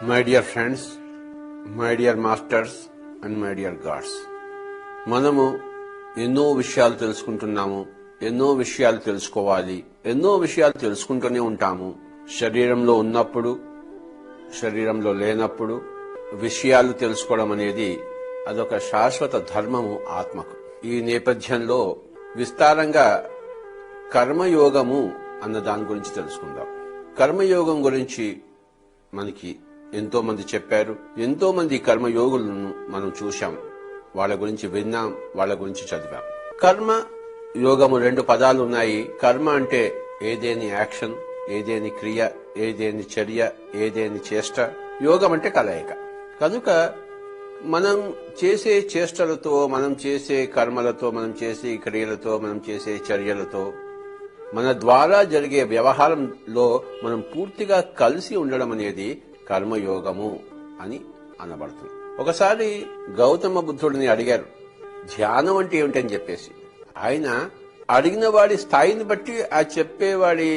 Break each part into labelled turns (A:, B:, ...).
A: My dear friends, my dear masters and my dear God's, మనము ఎన్నో విషయాలు తెలుసుకుంటున్నాము, ఎన్నో విషయాలు తెలుసుకోవాలి, ఎన్నో విషయాలు తెలుసుకుంటూనే ఉంటాము. శరీరంలో ఉన్నప్పుడు, శరీరంలో లేనప్పుడు విషయాలు తెలుసుకోవడం అనేది అదొక శాశ్వత ధర్మము ఆత్మకు. ఈ నేపథ్యంలో విస్తారంగా కర్మయోగము అన్న దాని గురించి తెలుసుకుందాం. కర్మయోగం గురించి మనకి ఎంతో మంది చెప్పారు, ఎంతో మంది కర్మయోగులను మనం చూశాం, వాళ్ళ గురించి విన్నాం, వాళ్ళ గురించి చదివాం. కర్మ యోగము రెండు పదాలు ఉన్నాయి. కర్మ అంటే ఏదేని యాక్షన్, ఏదేని క్రియ, ఏదేని చర్య, ఏదేని చేష్ట. యోగం అంటే కలయిక. కనుక మనం చేసే చేష్టలతో, మనం చేసే కర్మలతో, మనం చేసే క్రియలతో, మనం చేసే చర్యలతో, మన ద్వారా జరిగే వ్యవహారంలో మనం పూర్తిగా కలిసి ఉండడం అనేది కర్మయోగము అని అనబడుతుంది. ఒకసారి గౌతమ బుద్ధుడిని అడిగారు, ధ్యానం అంటే ఏమిటని చెప్పేసి. ఆయన అడిగిన వాడి స్థాయిని బట్టి ఆ చెప్పేవాడి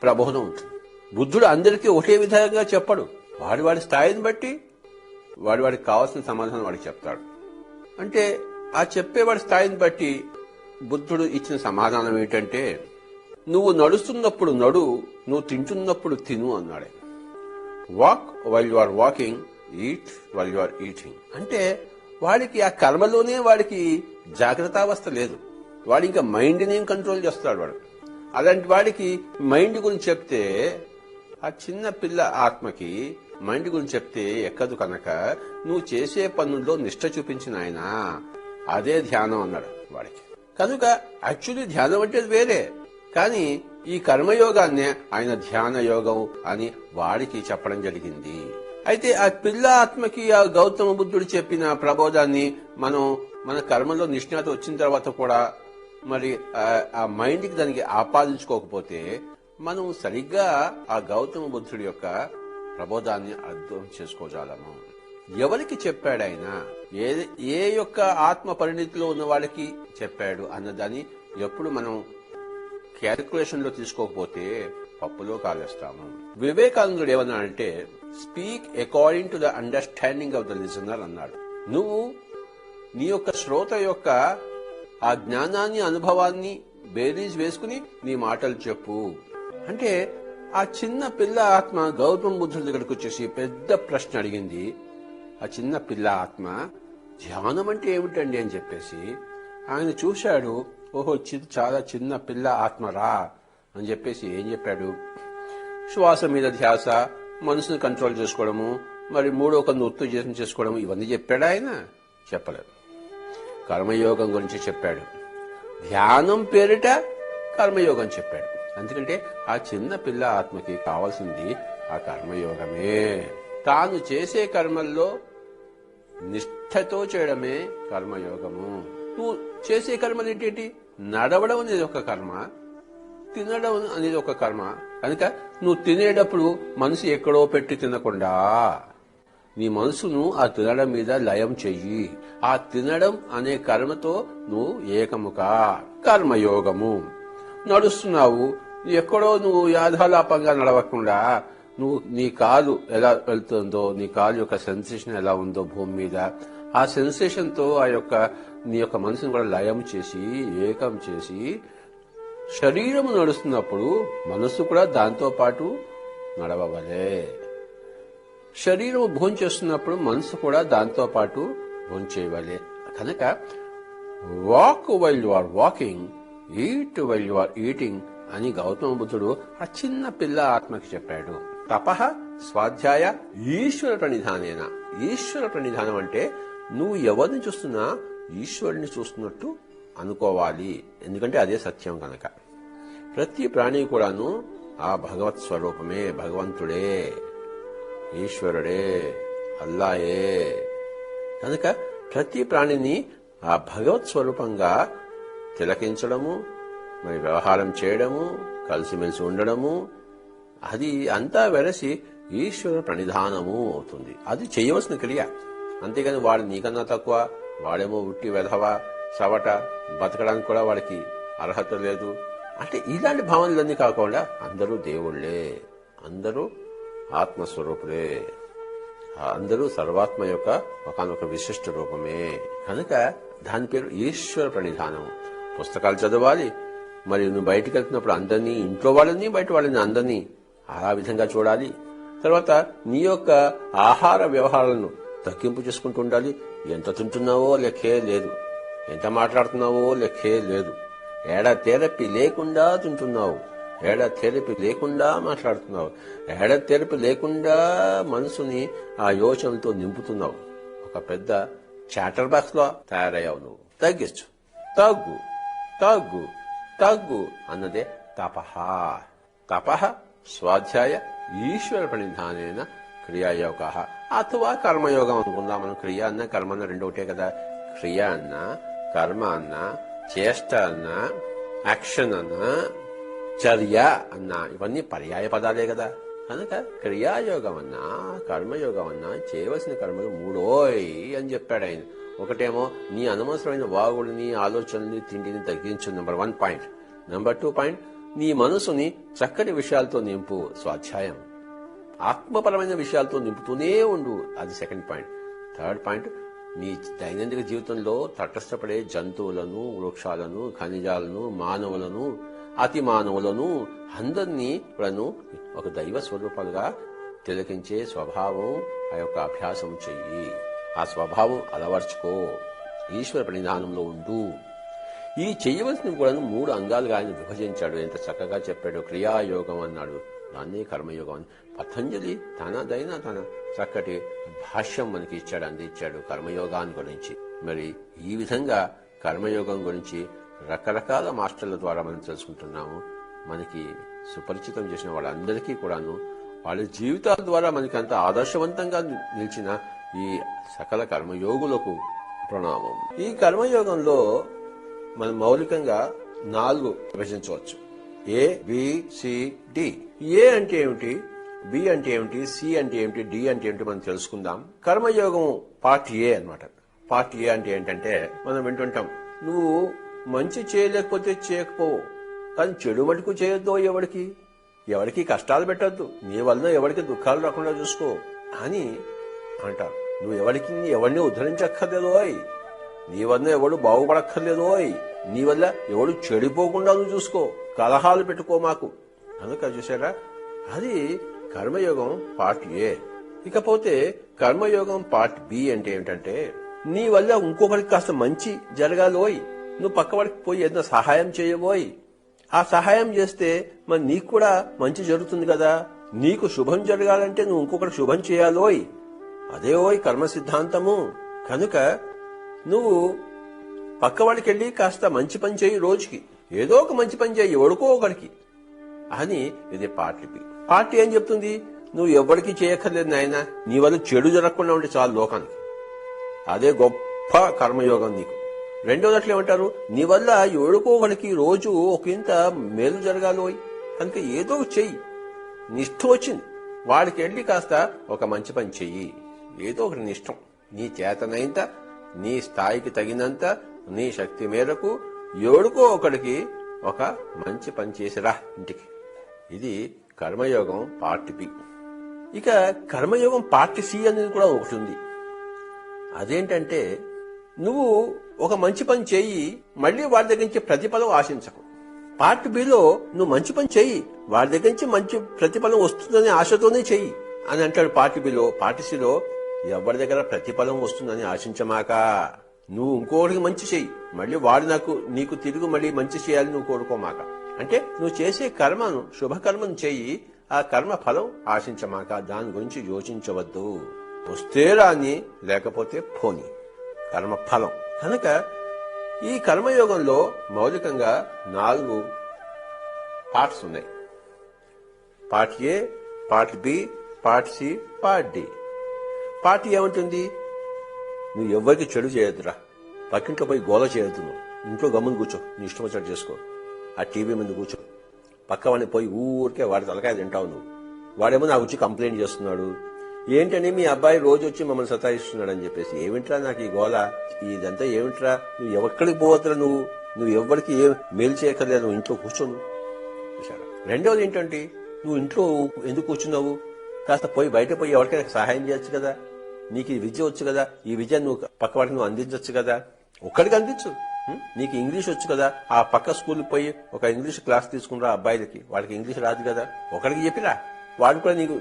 A: ప్రబోధం ఉంటుంది. బుద్ధుడు అందరికీ ఒకే విధంగా చెప్పడు. వాడి స్థాయిని బట్టి వాడికి కావాల్సిన సమాధానం వాడికి చెప్తాడు. అంటే ఆ చెప్పేవాడి స్థాయిని బట్టి బుద్ధుడు ఇచ్చిన సమాధానం ఏంటంటే, నువ్వు నడుస్తున్నప్పుడు నడు, నువ్వు తింటున్నప్పుడు తిను అన్నాడు. Walk while you are walking, eat while you are eating. అంటే వాడికి ఆ కర్మలోనే వాడికి జాగ్రత్తావస్థ లేదు. వాడు ఇంకా మైండ్ని కంట్రోల్ చేస్తాడు. వాడు అలాంటి వాడికి మైండ్ గురించి చెప్తే, ఆ చిన్న పిల్ల ఆత్మకి మైండ్ గురించి చెప్తే ఎక్కదు. కనుక నువ్వు చేసే పనుల్లో నిష్ఠ చూపించిన ఆయన అదే ధ్యానం అన్నాడు వాడికి. కనుక యాక్చువల్లీ ధ్యానం అంటే వేరే, కానీ ఈ కర్మయోగాన్నే ఆయన ధ్యాన యోగం అని వాడికి చెప్పడం జరిగింది. అయితే ఆ పిల్ల ఆత్మకి ఆ గౌతమ బుద్ధుడు చెప్పిన ప్రబోధాన్ని మనం మన కర్మలో నిష్ణాత వచ్చిన తర్వాత కూడా మరి ఆ మైండ్ కి దానికి ఆపాదించుకోకపోతే మనం సరిగ్గా ఆ గౌతమ బుద్ధుడి యొక్క ప్రబోధాన్ని అర్థం చేసుకోగలము. ఎవరికి చెప్పాడు ఆయన, ఏ యొక్క ఆత్మ పరిణితిలో ఉన్న వాళ్ళకి చెప్పాడు అన్నదాన్ని ఎప్పుడు మనం క్యాలిక్యులేషన్ లో తీసుకోకపోతే పప్పులో కాలేస్తాము. వివేకానందుడు ఏమన్నాడంటే, speak according to the understanding of the listener అన్నాడు. నువ్వు నీ యొక్క శ్రోత యొక్క ఆ జ్ఞానాన్ని, అనుభవాన్ని బేరీజ్ వేసుకుని నీ మాటలు చెప్పు. అంటే ఆ చిన్న పిల్ల ఆత్మ గౌతమ బుద్ధుడి దగ్గరకు వచ్చేసి పెద్ద ప్రశ్న అడిగింది. ఆ చిన్న పిల్ల ఆత్మ, ధ్యానం అంటే ఏమిటండి అని చెప్పేసి ఆయన చూశాడు. ఓహో, చాలా చిన్న పిల్ల ఆత్మరా అని చెప్పేసి ఏం చెప్పాడు, శ్వాస మీద ధ్యాస, మనసును కంట్రోల్ చేసుకోవడము, మరి మూడో కన్ను ఉత్తేజం చేసుకోవడము, ఇవన్నీ చెప్పాడు ఆయన? చెప్పలేదు. కర్మయోగం గురించి చెప్పాడు. ధ్యానం పేరిట కర్మయోగం చెప్పాడు. ఎందుకంటే ఆ చిన్న పిల్ల ఆత్మకి కావాల్సింది ఆ కర్మయోగమే. తాను చేసే కర్మల్లో నిష్ఠతో చేయడమే కర్మయోగము. నువ్వు చేసే కర్మలు ఏంటి? నడవడం అనేది ఒక కర్మ, తినడం అనేది ఒక కర్మ. కనుక నువ్వు తినేటప్పుడు మనసు ఎక్కడో పెట్టి తినకుండా నీ మనసును ఆ తినడం మీద లయం చెయ్యి. ఆ తినడం అనే కర్మతో నువ్వు ఏకముగా కర్మయోగము. నడుస్తున్నావు, ఎక్కడో నువ్వు యాథాలాపంగా నడవకుండా నువ్వు నీ కాలు ఎలా వెళ్తుందో, నీ కాలు యొక్క సెన్సేషన్ ఎలా ఉందో భూమి మీద, ఆ సెన్సేషన్ తో ఆ యొక్క నీ యొక్క మనసును కూడా లయం చేసి, ఏకం చేసి, శరీరము నడుస్తున్నప్పుడు మనస్సు కూడా దాంతో పాటు నడవవలే. శరీరం భోంచేస్తున్నప్పుడు మనసు కూడా దాంతో పాటు భోంచేయవలే. కనుక walk while you are walking, eat while you are eating అని గౌతమ బుద్ధుడు ఆ చిన్న పిల్ల ఆత్మకి చెప్పాడు. తపః స్వాధ్యాయ ఈశ్వర ప్రణిధానేన. ఈశ్వర ప్రణిధానం అంటే నువ్వు ఎవరిని చూస్తున్నా ఈశ్వరుని చూస్తున్నట్టు అనుకోవాలి. ఎందుకంటే అదే సత్యం కనుక. ప్రతి ప్రాణి కూడాను ఆ భగవత్ స్వరూపమే, భగవంతుడే, ఈశ్వరుడే, అల్లాయే. కనుక ప్రతి ప్రాణిని ఆ భగవత్ స్వరూపంగా తిలకించడము, మరి వ్యవహారం చేయడము, కలిసిమెలిసి ఉండడము, అది అంతా వెరసి ఈశ్వర ప్రణిధానము అవుతుంది. అది చేయవలసిన క్రియ. అంతేగాని వాడు నీకన్నా తక్కువ, వాడేమో ఉట్టి వెధవ, సవట, బతకడానికి కూడా వాడికి అర్హత లేదు అంటే ఇలాంటి భావనలన్నీ కాకుండా అందరూ దేవుళ్లే, అందరూ ఆత్మస్వరూపులే. అందరూ సర్వాత్మ యొక్క ఒకనొక విశిష్ట రూపమే కనుక దాని పేరు ఈశ్వర ప్రణిధానం. పుస్తకాలు చదవాలి, మరి నువ్వు బయటకు వెళ్తున్నప్పుడు అందరినీ, ఇంట్లో వాళ్ళని బయట వాళ్ళని అందరినీ ఆ విధంగా చూడాలి. తర్వాత నీ యొక్క ఆహార వ్యవహారాలను తగ్గింపు చేసుకుంటూ ఉండాలి. ఎంత తింటున్నావో లెక్కే లేదు, ఎంత మాట్లాడుతున్నావో లెక్కే లేదు. థెరపీ లేకుండా తింటున్నావు, థెరపీ లేకుండా మాట్లాడుతున్నావు, థెరపీ లేకుండా మనసుని ఆ యోచనలతో నింపుతున్నావు. ఒక పెద్ద చాటర్ బాక్స్ లో తయారయ్యావు. నువ్వు తగ్గించు, తగ్గు తగ్గు తగ్గు అన్నదే తపహ. తపహ స్వాధ్యాయ ఈశ్వర ప్రణిధానేన క్రియాయోగ అథవా కర్మయోగం అనుకుందాం. మనం క్రియ అన్న కర్మ అన్న రెండు ఒకటే కదా. క్రియ అన్న, కర్మ అన్న, చేష్ట అన్న, యాక్షన్ అన్న, చర్య అన్న ఇవన్నీ పర్యాయ పదాలే కదా. కనుక క్రియాయోగం అన్నా కర్మయోగం అన్నా చేయవలసిన కర్మలు మూడోయ్ అని చెప్పాడు ఆయన. ఒకటేమో నీ అనవసరమైన వాగుడిని, ఆలోచనని, తిండిని తగ్గించు, నెంబర్ 1 పాయింట్. నెంబర్ 2 పాయింట్, నీ మనసుని చక్కటి విషయాలతో నింపు, స్వాధ్యాయం. ఆత్మపరమైన విషయాలతో నింపుతూనే ఉండు, అది 2nd పాయింట్. 3rd పాయింట్, నీ దైనందిక జీవితంలో తటస్థపడే జంతువులను, వృక్షాలను, ఖనిజాలను, మానవులను, అతి మానవులను అందరినీ కూడాను ఒక దైవ స్వరూపాలుగా తిలకించే స్వభావం ఆ యొక్క అభ్యాసం చెయ్యి. ఆ స్వభావం అలవర్చుకో, ఈశ్వర ప్రణిధానంలో ఉండు. ఈ చెయ్యవలసినవి కూడా 3 అంగాలుగా ఆయన విభజించాడు. ఎంత చక్కగా చెప్పాడు. క్రియాయోగం అన్నాడు, దాన్నే కర్మయోగం అని. పతంజలి తన చక్కటి భాష్యం మనకి ఇచ్చాడు, అందించాడు కర్మయోగాన్ని గురించి. మరి ఈ విధంగా కర్మయోగం గురించి రకరకాల మాస్టర్ల ద్వారా మనం తెలుసుకుంటున్నాము. మనకి సుపరిచితం చేసిన వాళ్ళందరికీ కూడాను వాళ్ళ జీవితాల ద్వారా మనకి అంత ఆదర్శవంతంగా నిలిచిన ఈ సకల కర్మయోగులకు ప్రణామం. ఈ కర్మయోగంలో మనం మౌలికంగా 4 విభజించవచ్చు. ఏ, బి, సి, డి. ఏ అంటే ఏమిటి, బి అంటే ఏమిటి, సి అంటే ఏమిటి, డి అంటే ఏమిటి మనం తెలుసుకుందాం. కర్మయోగం పార్ట్ ఏ అన్నమాట. పార్ట్ ఏ అంటే ఏంటంటే మనం వింటుంటాం, నువ్వు మంచి చేయలేకపోతే చేయకపోవు, కానీ చెడు మటుకు చేయొద్దు, ఎవరికి కష్టాలు పెట్టద్దు, నీ వల్ల ఎవరికి దుఃఖాలు రాకుండా చూసుకో అని అంటారు. నువ్వు ఎవరిని ఉద్ధరించక్కర్లేదోయ్, నీ వల్ల ఎవడు బాగుపడక్కర్లేదోయ్, నీ వల్ల ఎవడు చెడిపోకుండా నువ్వు చూసుకో, కలహాలు పెట్టుకో మాకు. అందుక చూసారా, అది కర్మయోగం పార్ట్ ఏ. ఇకపోతే కర్మయోగం పార్ట్ బి అంటే ఏమిటంటే, నీ వల్ల ఇంకొకరికి కాస్త మంచి జరగాలోయ్, నువ్వు పక్కవాడికి పోయి ఏదైనా సహాయం చేయబోయ్. ఆ సహాయం చేస్తే మరి నీకు కూడా మంచి జరుగుతుంది కదా. నీకు శుభం జరగాలంటే నువ్వు ఇంకొకరికి శుభం చేయాలోయ్, అదే ఓయ్ కర్మ సిద్ధాంతము. కనుక నువ్వు పక్కవాడికి వెళ్ళి కాస్త మంచి పని చేయి, రోజుకి ఏదో ఒక మంచి పని చేయి ఎవడికో ఒకడికి అని. ఇది పార్ట్ బి. పార్ట్ ఏం చెప్తుంది, నువ్వు ఎవరికి చేయక్కర్లేదు నాయన, నీ వల్ల చెడు జరగకుండా ఉంటే చాలు లోకానికి, అదే గొప్ప కర్మయోగం నీకు. రెండోది అట్లా ఏమంటారు, నీ వల్ల ఎవడికో ఒకడికి రోజు ఒకంత మేలు జరగాలోయ్, కనుక ఏదో చెయ్యి, నిష్ఠ వచ్చింది వాడికి వెళ్ళి కాస్త ఒక మంచి పని చెయ్యి, ఏదో ఒకటి నిష్టం, నీ చేతనైంత, నీ స్థాయికి తగినంత, నీ శక్తి మేరకు ఎవడికో ఒకడికి ఒక మంచి పని చేసిరా ఇంటికి. ఇది కర్మయోగం పార్ట్ బి. ఇక కర్మయోగం పార్ట్ సి అనేది కూడా ఒకటి ఉంది. అదేంటంటే, నువ్వు ఒక మంచి పని చెయ్యి, మళ్లీ వాడి దగ్గర నుంచి ప్రతిఫలం ఆశించకు. పార్ట్ బిలో నువ్వు మంచి పని చెయ్యి, వాడి దగ్గర నుంచి మంచి ప్రతిఫలం వస్తుందనే ఆశతోనే చెయ్యి అని అంటాడు పార్ట్ బిలో. పార్ట్ సిలో ఎవరి దగ్గర ప్రతిఫలం వస్తుందని ఆశించమాక, నువ్వు ఇంకోటికి మంచి చెయ్యి, మళ్ళీ వాడు నీకు తిరిగి మళ్ళీ మంచి చేయాలని నువ్వు కోరుకోమాక. అంటే నువ్వు చేసే కర్మను, శుభకర్మను చెయ్యి, ఆ కర్మ ఫలం ఆశించమాక, దాని గురించి యోచించవద్దు. వస్తే రాని, లేకపోతే పోని, కర్మ ఫలం. కనుక ఈ కర్మయోగంలో మౌలికంగా 4 పార్ట్స్ ఉన్నాయి. Part A, part B, part C, part D. Part ఏమంటుంది, నువ్వు ఎవరికి చెడు చేయొద్దురా, పక్కింట్లో పోయి గోల చేయొద్దు, నువ్వు ఇంట్లో గమ్మును కూర్చో, నీ ఇష్టం వచ్చాడు చేసుకో, ఆ టీవీ ముందు కూర్చో, పక్క వాడిని పోయి ఊరికే వాడి తలకాయ తింటావు నువ్వు. వాడేమో నాకు వచ్చి కంప్లైంట్ చేస్తున్నాడు, ఏంటని మీ అబ్బాయి రోజు వచ్చి మమ్మల్ని సతాయిస్తున్నాడు అని చెప్పేసి. ఏమిట్రా నాకు ఈ గోల, ఇదంతా ఏమిట్రా, నువ్వు ఎక్కడికి పోవద్దురా, నువ్వు ఎవరికి ఏం మేలు చేయక్కర్లేదు, నువ్వు ఇంట్లో కూర్చోను. రెండవది ఏంటంటే, నువ్వు ఇంట్లో ఎందుకు కూర్చున్నావు, కాస్త పోయి బయట పోయి ఎవరికైనా సహాయం చేయొచ్చు కదా, నీకు ఈ విద్య వచ్చు కదా, ఈ విద్య నువ్వు పక్కవాడికి నువ్వు అందించవచ్చు కదా, ఒక్కడికి అందించు. నీకు ఇంగ్లీష్ వచ్చు కదా, ఆ పక్క స్కూల్కి పోయి ఒక ఇంగ్లీష్ క్లాస్ తీసుకుని రా అబ్బాయిలకి, వాళ్ళకి ఇంగ్లీష్ రాదు కదా, ఒకడికి చెప్పిరా, వాడు కూడా నీకు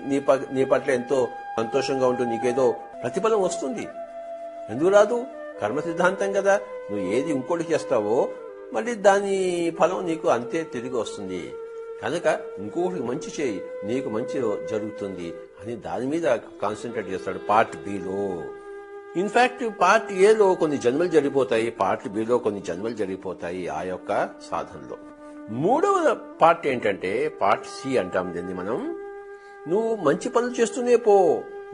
A: నీ పట్ల ఎంతో సంతోషంగా ఉంటుంది, నీకేదో ప్రతిఫలం వస్తుంది. ఎందుకు రాదు? కర్మ సిద్ధాంతం కదా. నువ్వు ఏది ఇంకోటి చేస్తావో మళ్ళీ దాని ఫలం నీకు అంతే తిరిగి వస్తుంది. కనుక ఇంకొకటికి మంచి చేయి, నీకు మంచి జరుగుతుంది అని దాని మీద కాన్సన్ట్రేట్ చేస్తాడు పార్ట్ బిలో. ఇన్ఫాక్ట్ పార్ట్ ఏలో కొన్ని జన్మలు జరిగిపోతాయి, పార్ట్ బిలో కొన్ని జన్మలు జరిగిపోతాయి ఆ యొక్క సాధనలో. మూడవ పార్ట్ ఏంటంటే పార్ట్ సి అంటాం దీన్ని మనం. నువ్వు మంచి పనులు చేస్తూనే పో,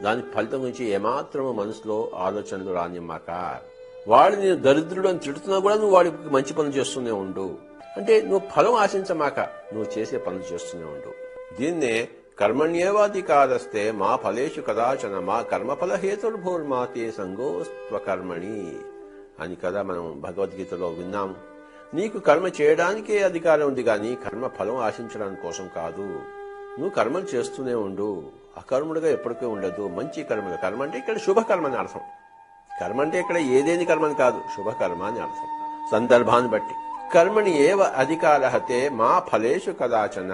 A: దాని ఫలితం గురించి ఏమాత్రమో మనసులో ఆలోచనలు రానిమ్మాక. వాడు నేను దరిద్రుడు అని తిడుతున్నా కూడా నువ్వు వాడికి మంచి పనులు చేస్తూనే ఉండు. అంటే నువ్వు ఫలం ఆశించమాక, నువ్వు చేసే పనులు చేస్తూనే ఉండు. దీన్నే కర్మణ్యేవాధికారస్తే మా ఫలేషు కదాచన మా కర్మఫల హేతుర్భూర్మాతే సంగోస్త్వకర్మణి అని కదా మనం భగవద్గీతలో విన్నాము. నీకు కర్మ చేయడానికే అధికారం ఉంది గాని కర్మ ఫలం ఆశించడానికి కోసం కాదు. నువ్వు కర్మలు చేస్తూనే ఉండు, అకర్ముడుగా ఎప్పటికీ ఉండదు. మంచి కర్మలు, కర్మ అంటే ఇక్కడ శుభకర్మ అని అర్థం. కర్మ అంటే ఇక్కడ ఏదేని కర్మని కాదు, శుభకర్మ అని అర్థం సందర్భాన్ని బట్టి. కర్మని ఏవ అధికారహతే మా ఫలేషు కదాచన,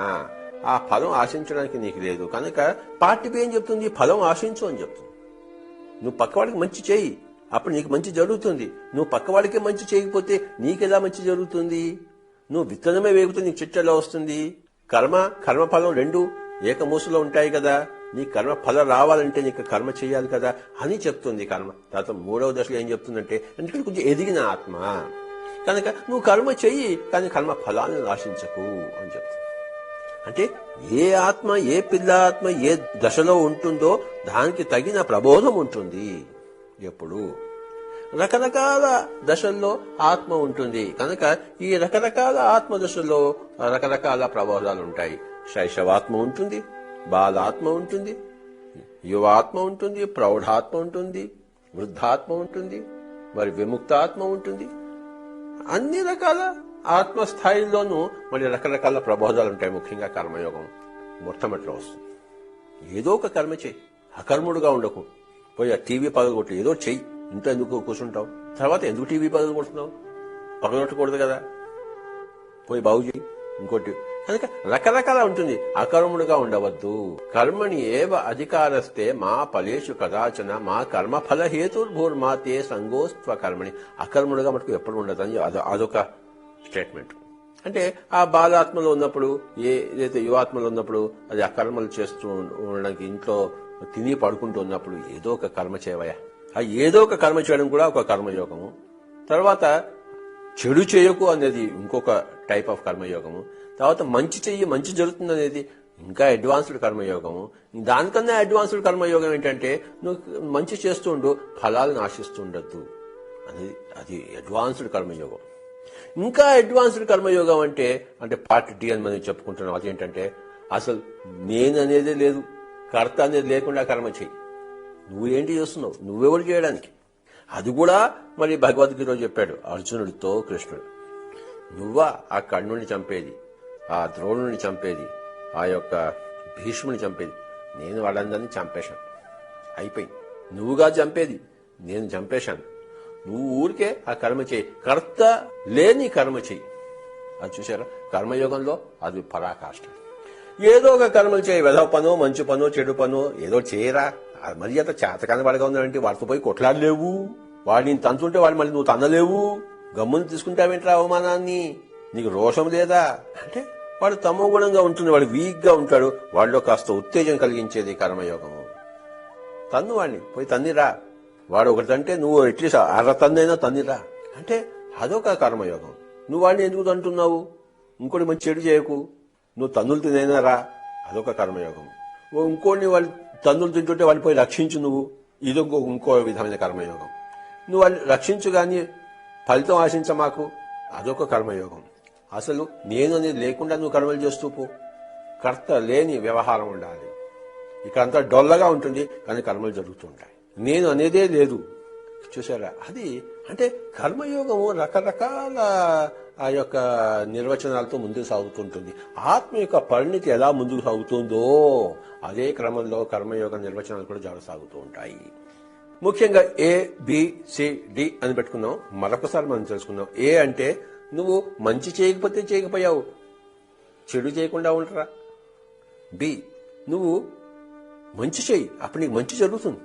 A: ఆ ఫలం ఆశించడానికి నీకు లేదు. కనుక పార్టీ ఏం చెప్తుంది? ఫలం ఆశించు అని చెప్తుంది. నువ్వు పక్కవాడికి మంచి చేయి, అప్పుడు నీకు మంచి జరుగుతుంది. నువ్వు పక్కవాడికే మంచి చేయకపోతే నీకెలా మంచి జరుగుతుంది? నువ్వు విత్తనమే వేగితే నీకు చెట్టు ఎలా వస్తుంది? కర్మఫలం రెండు ఏకమూసులో ఉంటాయి కదా. నీ కర్మ ఫలం రావాలంటే నీకు కర్మ చేయాలి కదా అని చెప్తుంది కర్మ. తర్వాత మూడవ దశలో ఏం చెప్తుందంటే, ఎందుకంటే కొంచెం ఎదిగిన ఆత్మ కనుక నువ్వు కర్మ చెయ్యి, కానీ కర్మ ఫలాలను ఆశించకు అని చెప్తుంది. అంటే ఏ ఆత్మ, ఏ పిల్ల ఆత్మ ఏ దశలో ఉంటుందో దానికి తగిన ప్రబోధం ఉంటుంది. ఎప్పుడు రకరకాల దశల్లో ఆత్మ ఉంటుంది కనుక ఈ రకరకాల ఆత్మ దశల్లో రకరకాల ప్రబోధాలు ఉంటాయి. శైశవాత్మ ఉంటుంది, బాలాత్మ ఉంటుంది, యువాత్మ ఉంటుంది, ప్రౌఢాత్మ ఉంటుంది, వృద్ధాత్మ ఉంటుంది, మరి విముక్తాత్మ ఉంటుంది. అన్ని రకాల ఆత్మస్థాయిల్లోనూ మరి రకరకాల ప్రబోధాలు ఉంటాయి. ముఖ్యంగా కర్మయోగం మొట్టమొదటిలో వస్తుంది. ఏదో ఒక కర్మ చెయ్యి, అకర్ముడుగా ఉండకు. పోయి ఆ టీవీ పగలగొట్టు, ఏదో చెయ్యి. ఇంట్లో ఎందుకు కూర్చుంటావు? తర్వాత ఎందుకు టీవీ పగలగొడుతున్నావు? పగలగొట్టకూడదు కదా, పోయి బాగు చెయ్యి. ఇంకోటి కనుక రకరకాల ఉంటుంది. అకర్ముడుగా ఉండవద్దు. కర్మని ఏవ అధికారస్తే మా ఫలేషు కదాచన మా కర్మఫల హేతుర్భూర్మాతే సంగోస్త్వ కర్మని. అకర్ముడుగా మటుకు ఎప్పుడు ఉండదని అదొక స్టేట్మెంట్. అంటే ఆ బాలాత్మలో ఉన్నప్పుడు, ఏదైతే యువాత్మలో ఉన్నప్పుడు అది అకర్మలు చేస్తూ ఉండడానికి, ఇంట్లో తిని పడుకుంటూ ఉన్నప్పుడు ఏదో ఒక కర్మ చేయవయా. ఆ ఏదో ఒక కర్మ చేయడం కూడా ఒక కర్మయోగము. తర్వాత చెడు చేయకు అనేది ఇంకొక టైప్ ఆఫ్ కర్మయోగము. తర్వాత మంచి చెయ్యి, మంచి జరుగుతుంది అనేది ఇంకా అడ్వాన్స్డ్ కర్మయోగము. దానికన్నా అడ్వాన్స్డ్ కర్మయోగం ఏంటంటే నువ్వు మంచి చేస్తుండు, ఫలాలను ఆశిస్తుండద్దు అనేది, అది అడ్వాన్స్డ్ కర్మయోగం. ఇంకా అడ్వాన్స్డ్ కర్మయోగం అంటే పార్ట్ డి అని మనం చెప్పుకుంటున్నాం. అదేంటంటే అసలు నేను అనేదే లేదు, కర్త అనేది లేకుండా కర్మ చెయ్యి. నువ్వేంటి చేస్తున్నావు? నువ్వెవరు చేయడానికి? అది కూడా మరి భగవద్గీతలో చెప్పాడు అర్జునుడితో కృష్ణుడు. నువ్వా ఆ కర్ణుడిని చంపేది, ఆ ద్రోణుడిని చంపేది, ఆ యొక్క భీష్ముని చంపేది? నేను వాళ్ళందరినీ చంపేశాను, అయిపోయింది. నువ్వుగా చంపేది, నేను చంపేశాను. నువ్వు ఊరికే ఆ కర్మ చేయి, కర్త లేని కర్మ చెయ్యి. అది చూసారా, కర్మయోగంలో అది పరాకాష్ట. ఏదో ఒక కర్మలు చేయి, వెధవ పనో, మంచి పనో, చెడు పనో ఏదో చేయరా. మరి అంత చేతకాని వాడిగా ఉందంటే వాడితో పోయి కొట్లాడలేవు. వాడిని తంతుంటే వాడు మళ్ళీ నువ్వు తన్నలేవు. గమ్మును తీసుకుంటావేంట్రా అవమానాన్ని? నీకు రోషం లేదా? అంటే వాడు తమో గుణంగా ఉంటుంది, వాడు వీక్ గా ఉంటాడు. వాడిలో కాస్త ఉత్తేజం కలిగించేది కర్మయోగము. తన్ను వాడిని, పోయి తన్నిరా. వాడు ఒకటంటే నువ్వు అట్లీస్ట్ అర తన్నైనా తన్నిరా. అంటే అదొక కర్మయోగం. నువ్వు వాడిని ఎందుకు తంటున్నావు? ఇంకోటి మంచి చెడు చేయకు, నువ్వు తన్నులు తినైనా రా, అదొక కర్మయోగం. ఇంకోటి వాళ్ళు తన్నులు తింటుంటే వాడిని పోయి రక్షించు నువ్వు, ఇంకో విధమైన కర్మయోగం. నువ్వు వాళ్ళని రక్షించు గాని ఫలితం ఆశించమాకు, అదొక కర్మయోగం. అసలు నేను అనేది లేకుండా నువ్వు కర్మలు చేస్తూ పో. కర్త లేని వ్యవహారం ఉండాలి. ఇక్కడంతా డొల్లగా ఉంటుంది కానీ కర్మలు జరుగుతూ ఉంటాయి. నేను అనేదే లేదు. చూసారా, అది అంటే కర్మయోగము రకరకాల ఆ యొక్క నిర్వచనాలతో ముందుకు సాగుతుంటుంది. ఆత్మ యొక్క పరిణితి ఎలా ముందుకు సాగుతుందో అదే క్రమంలో కర్మయోగ నిర్వచనాలు కూడా సాగుతూ ఉంటాయి. ముఖ్యంగా ఏ, బి, సి, డి అని పెట్టుకున్నాం. మరొకసారి మనం తెలుసుకుందాం. ఏ అంటే నువ్వు మంచి చేయకపోతే చేయకపోయావు, చెడు చేయకుండా ఉంటారా. బి, నువ్వు మంచి చేయి, అప్పుడు నీకు మంచి జరుగుతుంది,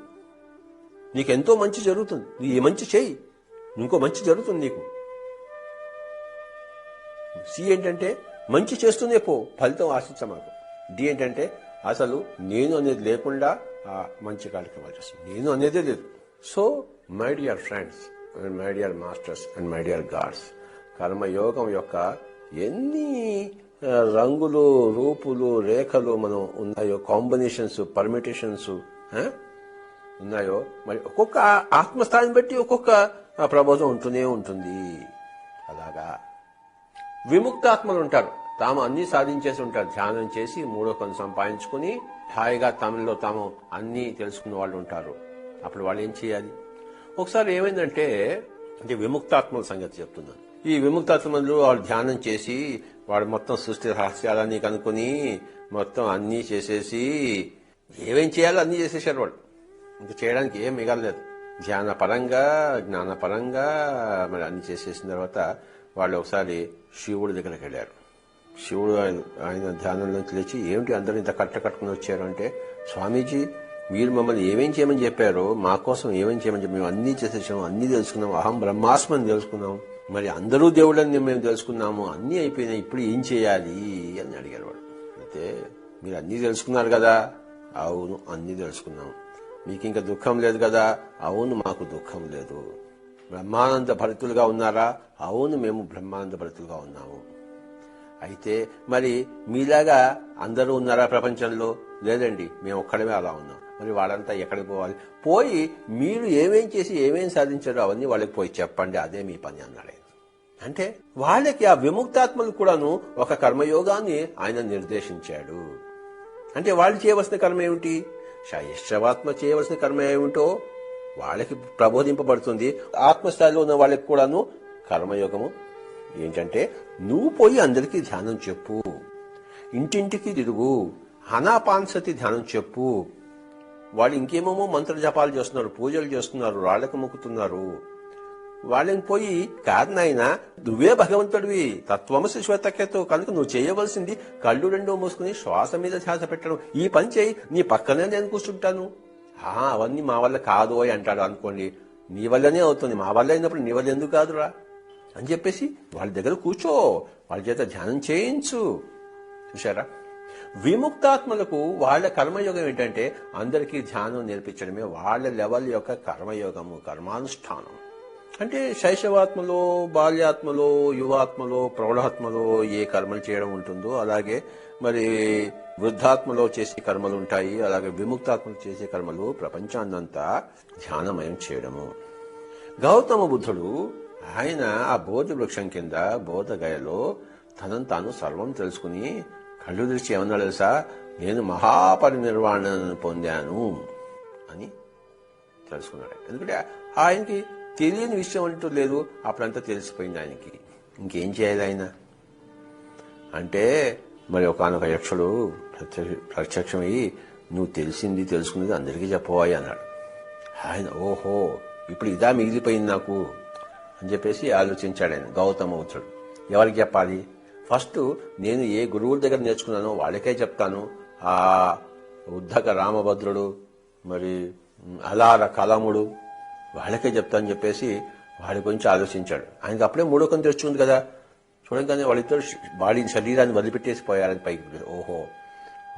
A: నీకెంతో మంచి జరుగుతుంది. నువ్వు ఈ మంచి చేయి, ఇంకో మంచి జరుగుతుంది నీకు. సి ఏంటంటే మంచి చేస్తూనే పో, ఫలితం ఆశించమాకు. డి ఏంటంటే అసలు నేను అనేది లేకుండా ఆ మంచి కార్యక్రమాలు చేస్తుంది, నేను అనేదే లేదు. So my dear friends and my dear masters and my dear God's, కర్మయోగం యొక్క ఎన్ని రంగులు, రూపులు, రేఖలు మనం ఉన్నాయో, కాంబినేషన్స్, పర్మిటేషన్స్ ఉన్నాయో, మరి ఒక్కొక్క ఆత్మస్థాయిని బట్టి ఒక్కొక్క ప్రబోధం ఉంటూనే ఉంటుంది. అలాగా విముక్తాత్మలు ఉంటారు, తాము అన్ని సాధించేసి ఉంటారు. ధ్యానం చేసి మూడో కన్ను సంపాదించుకుని హాయిగా తమలో తాము అన్ని తెలుసుకున్న వాళ్ళు ఉంటారు. అప్పుడు వాళ్ళు ఏం చేయాలి? ఒకసారి ఏమైందంటే, అంటే విముక్తాత్మల సంగతి చెప్తున్నాను. ఈ విముక్తాత్మలు వాళ్ళు ధ్యానం చేసి వాడు మొత్తం సృష్టి రహస్యాలన్నీ కనుక్కొని మొత్తం అన్నీ చేసేసి ఏమేం చేయాలో అన్నీ చేసేసారు. వాళ్ళు ఇంకా చేయడానికి ఏం మిగలలేదు. ధ్యాన పరంగా, జ్ఞాన పరంగా మరి అన్ని చేసేసిన తర్వాత వాళ్ళు ఒకసారి శివుడి దగ్గరికి వెళ్ళారు. శివుడు ఆయన ధ్యానంలోకి లేచి, ఏమిటి అందరూ ఇంత కట్టుకుని వచ్చారు అంటే, స్వామీజీ మీరు మమ్మల్ని ఏమేం చేయమని చెప్పారో, మా కోసం ఏమేం చేయమని చెప్పి మేము అన్నీ చేసేసాము, అన్నీ తెలుసుకున్నాం, అహం బ్రహ్మాస్మని తెలుసుకున్నాం, మరి అందరూ దేవుళ్ళని మేము తెలుసుకున్నాము, అన్నీ అయిపోయినాయి, ఇప్పుడు ఏం చేయాలి అని అడిగారు వాడు. అయితే మీరు అన్నీ తెలుసుకున్నారు కదా? అవును, అన్నీ తెలుసుకున్నాం. మీకు ఇంకా దుఃఖం లేదు కదా? అవును, మాకు దుఃఖం లేదు. బ్రహ్మానంద భరితులుగా ఉన్నారా? అవును, మేము బ్రహ్మానంద భరితులుగా ఉన్నాము. అయితే మరి మీలాగా అందరూ ఉన్నారా ప్రపంచంలో? లేదండి, మేము ఒక్కడమే అలా ఉన్నాం. మరి వాళ్ళంతా ఎక్కడికి పోవాలి? పోయి మీరు ఏమేం చేసి ఏమేం సాధించారో అవన్నీ వాళ్ళకి పోయి చెప్పండి, అదే మీ పని అన్నాడు. అంటే వాళ్ళకి ఆ విముక్తాత్మలు కూడాను ఒక కర్మయోగాన్ని ఆయన నిర్దేశించాడు. అంటే వాళ్ళు చేయవలసిన కర్మ ఏమిటి? శైశవాత్మ చేయవలసిన కర్మ ఏమిటో వాళ్ళకి ప్రబోధింపబడుతుంది. ఆత్మస్థాయిలో ఉన్న వాళ్ళకి కూడాను కర్మయోగము ఏంటంటే, నువ్వు పోయి అందరికీ ధ్యానం చెప్పు, ఇంటింటికి తిరుగు, అనాపాన్సతి ధ్యానం చెప్పు. వాళ్ళు ఇంకేమేమో మంత్ర జపాలు చేస్తున్నారు, పూజలు చేస్తున్నారు, రాళ్లకు మొక్కుతున్నారు. వాళ్ళని పోయి, కాదు నాయనా, నువ్వే భగవంతుడివి, తత్వమసి శ్వేతకేతో, కనుక నువ్వు చేయవలసింది కళ్ళు రెండో మూసుకుని శ్వాస మీద ధ్యాస పెట్టడం. ఈ పని చేయి, నీ పక్కనే నేను కూర్చుంటాను. అవన్నీ మా వల్ల కాదు అని అంటాడు అనుకోండి, నీ వల్లనే అవుతుంది. మా వల్ల అయినప్పుడు నీ వల్ల ఎందుకు కాదురా అని చెప్పేసి వాళ్ళ దగ్గర కూర్చో, వాళ్ళ చేత ధ్యానం చేయించు. చూశారా? విముక్తాత్మలకు వాళ్ళ కర్మయోగం ఏంటంటే అందరికీ ధ్యానం నేర్పించడమే వాళ్ళ లెవెల్ యొక్క కర్మయోగము, కర్మానుష్ఠానం. అంటే శైశవాత్మలో, బాల్యాత్మలో, యువాత్మలో, ప్రౌఢాత్మలో ఏ కర్మలు చేయడం ఉంటుందో అలాగే మరి వృద్ధాత్మలో చేసే కర్మలు ఉంటాయి. అలాగే విముక్తాత్మలు చేసే కర్మలు ప్రపంచాన్నంతా ధ్యానమయం చేయడము. గౌతమ బుద్ధుడు ఆయన ఆ బోధి వృక్షం కింద బోధగయలో తనను తాను సర్వం తెలుసుకుని కళ్ళు తెరిచి ఏమన్నాడు తెలుసా? నేను మహాపరినిర్వాణను పొందాను అని తెలుసుకున్నాడు. ఎందుకంటే ఆయనకి తెలియని విషయం అంటూ లేదు, అప్పుడంతా తెలిసిపోయింది ఆయనకి. ఇంకేం చేయాలి ఆయన అంటే, మరి ఒకనొక యక్షుడు ప్రత్యక్షమయ్యి, నువ్వు తెలిసింది తెలుసుకున్నది అందరికీ చెప్పవాయి అన్నాడు. ఆయన ఓహో, ఇప్పుడు ఇదా మిగిలిపోయింది నాకు అని చెప్పేసి ఆలోచించాడు ఆయన. గౌతమ బుద్ధుడు ఎవరికి చెప్పాలి? ఫస్ట్ నేను ఏ గురువుల దగ్గర నేర్చుకున్నానో వాళ్ళకే చెప్తాను. ఆ ఉద్ధక రామభద్రుడు, మరి అలార కలముడు, వాళ్ళకే చెప్తానని చెప్పేసి వాడి గురించి ఆలోచించాడు. ఆయనకి అప్పుడే మూడో కన్ను తెచ్చుకుంది కదా. చూడంగానే వాళ్ళిద్దరు శరీరాన్ని వదిలిపెట్టేసి పోయారని పైకి. ఓహో,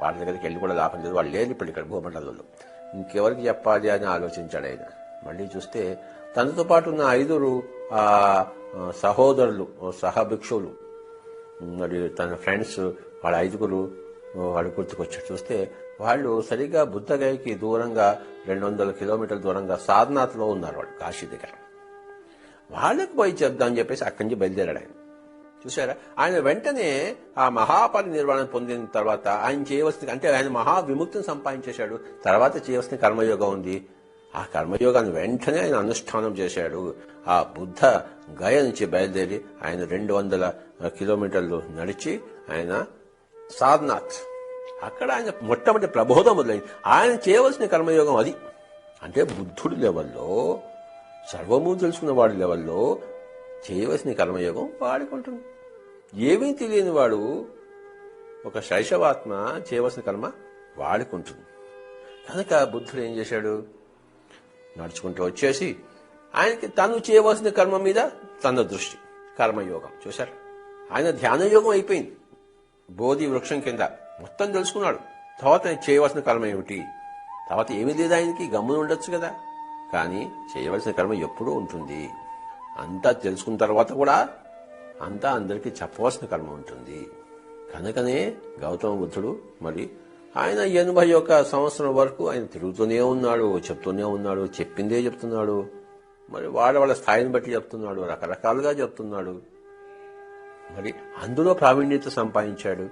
A: వాళ్ళ దగ్గరికి వెళ్ళి కూడా లాభం లేదు, వాళ్ళు లేరు ఇప్పుడు ఇక్కడ భూమండలంలో, ఇంకెవరికి చెప్పాలి అని ఆలోచించాడు ఆయన. మళ్ళీ చూస్తే తనతో పాటు ఉన్న 5 సహోదరులు, సహభిక్షువులు, మరి తన ఫ్రెండ్స్, వాళ్ళ 5 వాడు గుర్తుకొచ్చాడు. చూస్తే వాళ్ళు సరిగ్గా బుద్ధగయకి దూరంగా 200 కిలోమీటర్ల దూరంగా సారనాథ్లో ఉన్నారు, వాళ్ళు కాశీ దగ్గర. వాళ్ళకి పోయి చెప్దామని చెప్పేసి అక్కడి నుంచి బయలుదేరాడు ఆయన. చూసారా? ఆయన వెంటనే ఆ మహాపరినిర్వాణం పొందిన తర్వాత ఆయన చేయవలసిన, అంటే ఆయన మహా విముక్తిని సంపాదించేశాడు. తర్వాత చేయవలసిన కర్మయోగం ఉంది. ఆ కర్మయోగాన్ని వెంటనే ఆయన అనుష్ఠానం చేశాడు. ఆ బుద్ధ గయ నుంచి బయలుదేరి ఆయన 200 కిలోమీటర్లు నడిచి ఆయన సారనాథ్, అక్కడ ఆయన మొట్టమొదటి ప్రబోధం మొదలైంది. ఆయన చేయవలసిన కర్మయోగం అది. అంటే బుద్ధుడి లెవెల్లో, సర్వము తెలుసుకున్న వాడి లెవెల్లో చేయవలసిన కర్మయోగం వాడుకుంటుంది. ఏమీ తెలియని వాడు, ఒక శైశవాత్మ చేయవలసిన కర్మ వాడుకుంటుంది. కనుక బుద్ధుడు ఏం చేశాడు, నడుచుకుంటూ వచ్చేసి ఆయనకి తను చేయవలసిన కర్మ మీద తన దృష్టి, కర్మయోగం చూశారు. ఆయన ధ్యానయోగం అయిపోయింది. బోధి వృక్షం కింద మొత్తం తెలుసుకున్నాడు. తర్వాత చేయవలసిన కర్మ ఏమిటి, తర్వాత ఏమీ లేదు ఆయనకి, గమ్మున ఉండొచ్చు కదా. కానీ చేయవలసిన కర్మ ఎప్పుడూ ఉంటుంది. అంతా తెలుసుకున్న తర్వాత కూడా అంతా అందరికీ చెప్పవలసిన కర్మ ఉంటుంది. కనుకనే గౌతమ బుద్ధుడు మరి ఆయన 81 సంవత్సరం వరకు ఆయన తిరుగుతూనే ఉన్నాడు, చెప్తూనే ఉన్నాడు, చెప్పిందే చెప్తున్నాడు. మరి వాళ్ళ స్థాయిని బట్టి చెప్తున్నాడు, రకరకాలుగా చెప్తున్నాడు. మరి అందులో ప్రావీణ్యత సంపాదించాడు.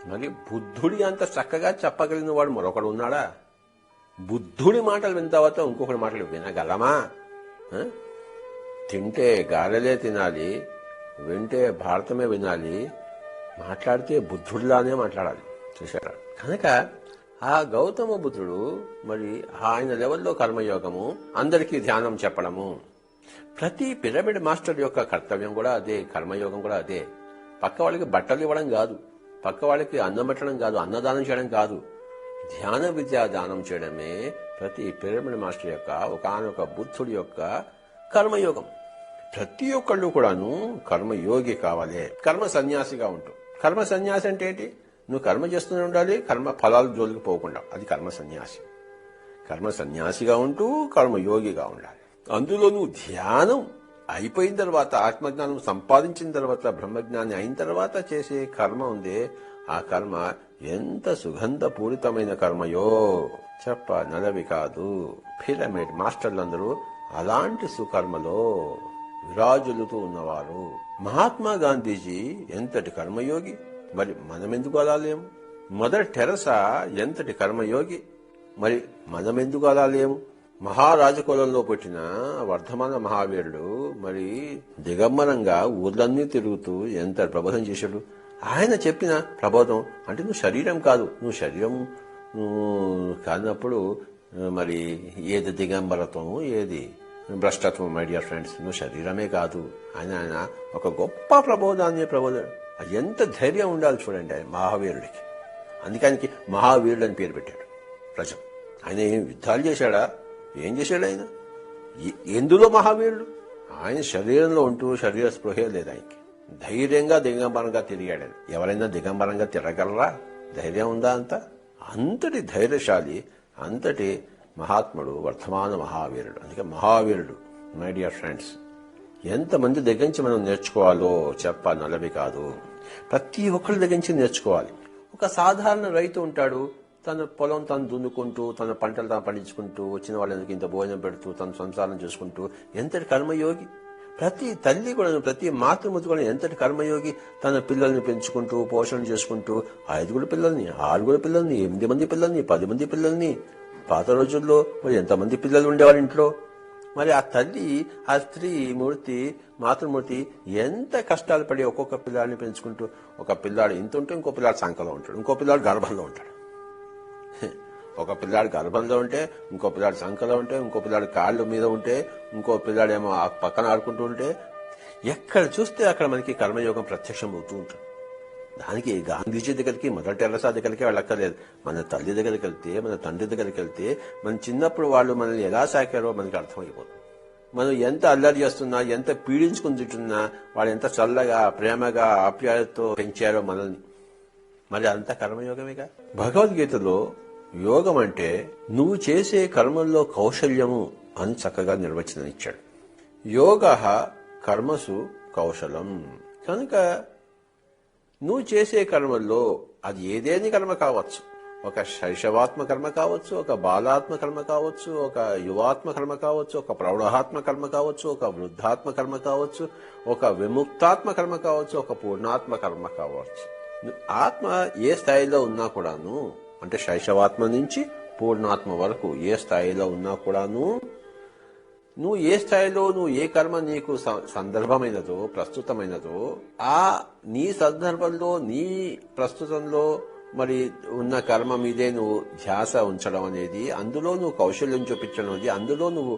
A: మరి బుద్ధుడి అంత చక్కగా చెప్పగలిగిన వాడు మరొకడు ఉన్నాడా? బుద్ధుడి మాటలు విన్న తర్వాత ఇంకొకటి మాటలు వినగలమా? తింటే గారెలే తినాలి, వింటే భారతమే వినాలి, మాట్లాడితే బుద్ధుడిలానే మాట్లాడాలి చూశారా. కనుక ఆ గౌతమ బుద్ధుడు మరి ఆయన లెవెల్లో కర్మయోగము, అందరికీ ధ్యానం చెప్పడము. ప్రతి పిరమిడ్ మాస్టర్ యొక్క కర్తవ్యం కూడా అదే, కర్మయోగం కూడా అదే. పక్క వాళ్ళకి బట్టలు ఇవ్వడం కాదు, పక్క వాళ్ళకి అన్నం పెట్టడం కాదు, అన్నదానం చేయడం కాదు, ధ్యాన విద్యా దానం చేయడమే ప్రతి పిరమిడ్ మాస్టర్ యొక్క, ఒకానొక బుద్ధుడి యొక్క కర్మయోగం. ప్రతి ఒక్కళ్ళు కూడాను కర్మయోగి కావాలి, కర్మ సన్యాసిగా ఉంటూ. కర్మ సన్యాసి అంటే ఏంటి? నువ్వు కర్మ చేస్తూనే ఉండాలి, కర్మ ఫలాలు జోలికి పోకుండా, అది కర్మ సన్యాసి. కర్మ సన్యాసిగా ఉంటూ కర్మయోగిగా ఉండాలి. అందులో నువ్వు ధ్యానం అయిపోయిన తర్వాత, ఆత్మజ్ఞానం సంపాదించిన తర్వాత, బ్రహ్మజ్ఞాని అయిన తర్వాత చేసే కర్మ ఉందే, ఆ కర్మ ఎంత సుగంధపూరితమైన కర్మయో చెప్ప నలవి కాదు. పిరమిడ్ మాస్టర్లందరూ అలాంటి సుకర్మలో విరాజులుతూ ఉన్నవారు. మహాత్మా గాంధీజీ ఎంతటి కర్మయోగి, మరి మనమెందుకు అలా లేము? మదర్ టెరెసా ఎంతటి కర్మయోగి, మరి మనమెందుకు అలా లేము? మహారాజకులంలో పుట్టిన వర్ధమాన మహావీరుడు మరి దిగంబరంగా ఊర్లన్నీ తిరుగుతూ ఎంత ప్రబోధం చేశాడు. ఆయన చెప్పిన ప్రబోధం అంటే నువ్వు శరీరం కాదు, నువ్వు శరీరం కానప్పుడు మరి ఏది దిగంబరత్వం, ఏది భ్రష్టత్వం? మై డియర్ ఫ్రెండ్స్, నువ్వు శరీరమే కాదు. ఆయన ఒక గొప్ప ప్రబోధాన్ని ఎంత ధైర్యం ఉండాలి చూడండి ఆయన మహావీరుడికి. అందుకనికి మహావీరుడు అని పేరు పెట్టాడు ప్రజలు. ఆయన ఏం యుద్ధాలు చేశాడా? ఏం చేశాడు ఆయన? ఎందులో మహావీరుడు? ఆయన శరీరంలో ఉంటూ శరీర స్పృహే లేదు ఆయనకి. ధైర్యంగా దిగంబరంగా తిరిగాడు. ఎవరైనా దిగంబరంగా తిరగలరా? ధైర్యం ఉందా? అంతటి ధైర్యశాలి, అంతటి మహాత్ముడు వర్ధమాన మహావీరుడు. అందుకే మహావీరుడు. మై డియర్ ఫ్రెండ్స్, ఎంతమంది దగ్గర నుంచి మనం నేర్చుకోవాలో చెప్ప నలవి కాదు. ప్రతి ఒక్కరి దగ్గర నుంచి నేర్చుకోవాలి. ఒక సాధారణ రైతు ఉంటాడు, తన పొలం తను దున్నుకుంటూ, తన పంటలు తాను పండించుకుంటూ, వచ్చిన వాళ్ళకి ఇంత భోజనం పెడుతూ, తన సంసారం చేసుకుంటూ ఎంతటి కర్మయోగి. ప్రతి తల్లి కూడా, ప్రతి మాతృమూర్తి కూడా ఎంతటి కర్మయోగి. తన పిల్లల్ని పెంచుకుంటూ, పోషణ చేసుకుంటూ, 5 పిల్లల్ని, 6 పిల్లల్ని, 8 మంది పిల్లల్ని, 10 మంది పిల్లల్ని. పాత రోజుల్లో మరి ఎంతమంది పిల్లలు ఉండేవారు ఇంట్లో? మరి ఆ తల్లి, ఆ స్త్రీ మూర్తి, మాతృమూర్తి ఎంత కష్టాలు పడి ఒక్కొక్క పిల్లాడిని పెంచుకుంటూ, ఒక పిల్లాడు ఇంత ఉంటే ఇంకో పిల్లాడు సంకలో ఉంటాడు, ఇంకో పిల్లాడు గర్భంలో ఉంటాడు. ఒక పిల్లాడు గర్భంలో ఉంటే, ఇంకో పిల్లాడు సంకలో ఉంటే, ఇంకో పిల్లాడు కాళ్ళు మీద ఉంటే, ఇంకో పిల్లాడేమో ఆ పక్కన ఆడుకుంటూ ఉంటే, ఎక్కడ చూస్తే అక్కడ మనకి కర్మయోగం ప్రత్యక్షం అవుతూ ఉంటుంది. దానికి గాంధీజీ దగ్గరికి, మదర్ టెరెసా దగ్గరికి వెళ్ళక్కర్లేదు. మన తల్లి దగ్గరికి వెళ్తే, మన తండ్రి దగ్గరికి వెళ్తే, మన చిన్నప్పుడు వాళ్ళు మనల్ని ఎలా సాకారో మనకి అర్థమైపోతుంది. మనం ఎంత అల్లరి చేస్తున్నా, ఎంత పీడించుకుని తింటున్నా, వాళ్ళు ఎంత చల్లగా, ప్రేమగా, ఆప్యాయతతో పెంచారో మనల్ని. మరి అంత కర్మయోగమేగా. భగవద్గీతలో యోగం అంటే నువ్వు చేసే కర్మల్లో కౌశల్యము అని చక్కగా నిర్వచనం ఇచ్చాడు. యోగ కర్మసు కౌశలం. కనుక నువ్వు చేసే కర్మల్లో అది ఏదేని కర్మ కావచ్చు, ఒక శైశవాత్మ కర్మ కావచ్చు, ఒక బాలాత్మ కర్మ కావచ్చు, ఒక యువాత్మ కర్మ కావచ్చు, ఒక ప్రౌఢాత్మ కర్మ కావచ్చు, ఒక వృద్ధాత్మ కర్మ కావచ్చు, ఒక విముక్తాత్మ కర్మ కావచ్చు, ఒక పూర్ణాత్మ కర్మ కావచ్చు. ఆత్మ ఏ స్థాయిలో ఉన్నా కూడాను, అంటే శైశవాత్మ నుంచి పూర్ణాత్మ వరకు ఏ స్థాయిలో ఉన్నా కూడాను నువ్వు ఏ స్థాయిలో నువ్వు ఏ కర్మ నీకు సందర్భమైనదో ప్రస్తుతమైనదో ఆ నీ సందర్భంలో నీ ప్రస్తుతంలో మరి ఉన్న కర్మ మీదే నువ్వు ధ్యాస ఉంచడం అనేది, అందులో నువ్వు కౌశల్యం చూపించడం అనేది, అందులో నువ్వు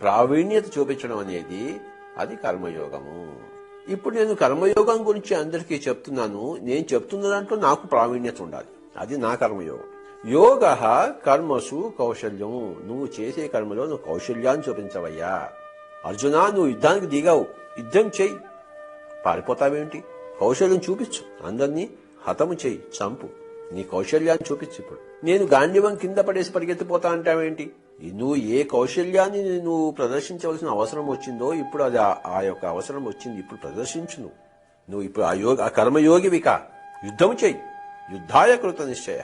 A: ప్రావీణ్యత చూపించడం అనేది అది కర్మయోగము. ఇప్పుడు నేను కర్మయోగం గురించి అందరికీ చెప్తున్నాను. నేను చెప్తున్న దాంట్లో నాకు ప్రావీణ్యత ఉండాలి. అది నా కర్మయోగం. యోగ కర్మసు కౌశల్యం. నువ్వు చేసే కర్మలో నువ్వు కౌశల్యాన్ని చూపించవయ్యా. అర్జున, నువ్వు యుద్ధానికి దిగావు, యుద్ధం చెయ్యి. పారిపోతావేంటి? కౌశల్యం చూపించు. అందరినీ హతము చెయ్యి, చంపు. నీ కౌశల్యాన్ని చూపించు. ఇప్పుడు నేను గాంధీవం కింద పడేసి పరిగెత్తిపోతా అంటావేంటి? నువ్వు ఏ కౌశల్యాన్ని నువ్వు ప్రదర్శించవలసిన అవసరం వచ్చిందో ఇప్పుడు అది ఆ యొక్క అవసరం వచ్చింది. ఇప్పుడు ప్రదర్శించు. నువ్వు ఇప్పుడు ఆ కర్మయోగివికా. యుద్ధం చెయ్యి. యుద్ధాయ కృత నిశ్చయ.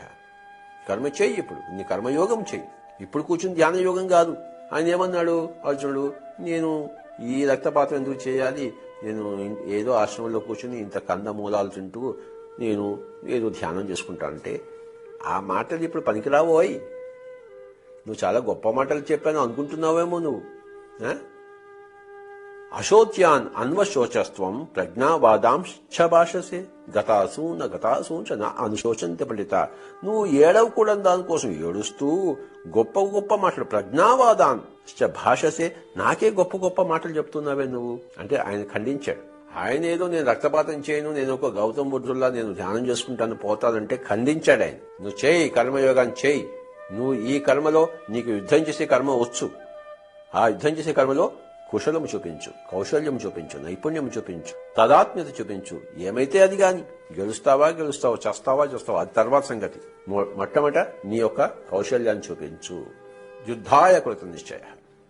A: కర్మ చెయ్యి. ఇప్పుడు నీ కర్మయోగం చెయ్యి. ఇప్పుడు కూర్చుని ధ్యాన యోగం కాదు. ఆయన ఏమన్నాడు అర్జునుడు? నేను ఈ రక్తపాతం ఎందుకు చేయాలి? నేను ఏదో ఆశ్రమంలో కూర్చుని ఇంత కందమూలాలు తింటూ నేను ఏదో ధ్యానం చేసుకుంటానంటే ఆ మాటలు ఇప్పుడు పనికిరావోయ్. నువ్వు చాలా గొప్ప మాటలు చెప్పాను అనుకుంటున్నావేమో నువ్వు. అశోచ్యాన్ అన్వశోచస్వం ప్రజ్ఞావాదాంశ భాషసే గతాసూన గతాసూంచ నా అనుశోచంత పండిత. నువ్వు ఏడవకూడని దానికోసం ఏడుస్తూ గొప్ప గొప్ప మాటలు ప్రజ్ఞావాదాంశ భాషసే, నాకే గొప్ప గొప్ప మాటలు చెప్తున్నావే నువ్వు అంటే ఆయన ఖండించాడు. ఆయన ఏదో నేను రక్తపాతం చేయను, నేను ఒక గౌతమ బుద్ధుల్లా నేను ధ్యానం చేసుకుంటాను పోతానంటే ఖండించాడు ఆయన. నువ్వు చేయి, కర్మయోగాన్ని చేయి. నువ్వు ఈ కర్మలో నీకు యుద్ధం చేసే కర్మ వచ్చు. ఆ యుద్ధం చేసే కర్మలో కుశలము చూపించు, కౌశల్యం చూపించు, నైపుణ్యం చూపించు, తదాత్మ్యత చూపించు. ఏమైతే అది గాని గెలుస్తావా, చేస్తావా, అది తర్వాత సంగతి. మొట్టమొదట నీ యొక్క కౌశల్యాన్ని చూపించు. యుద్ధాయ కృత నిశ్చయ.